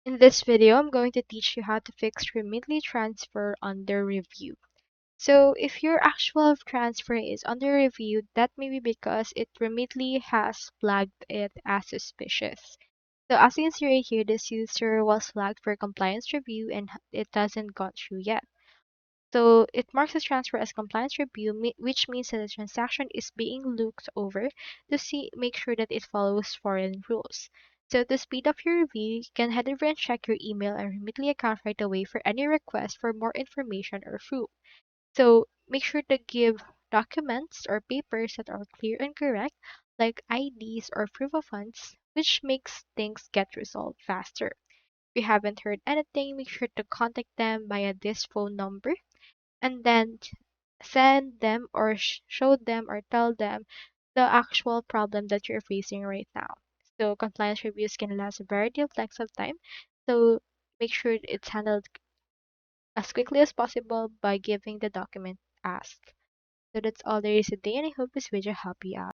In this video, I'm going to teach you how to fix Remitly Transfer Under review. So if your actual transfer is under review, that may be because Remitly has flagged it as suspicious. So as you can see right here, this user was flagged for compliance review and it hasn't gone through yet. So it marks the transfer as compliance review, which means that the transaction is being looked over to make sure that it follows foreign rules. So to speed up your review, you can head over and check your email and Remitly account right away for any request for more information or proof. So make sure to give documents or papers that are clear and correct, like IDs or proof of funds, which makes things get resolved faster. If you haven't heard anything, make sure to contact them via this phone number and then send them or show them or tell them the actual problem that you're facing right now. So compliance reviews can last a variety of lengths of time. So make sure it's handled as quickly as possible by giving the document asked. So that's all there is today, and I hope this video helped you out.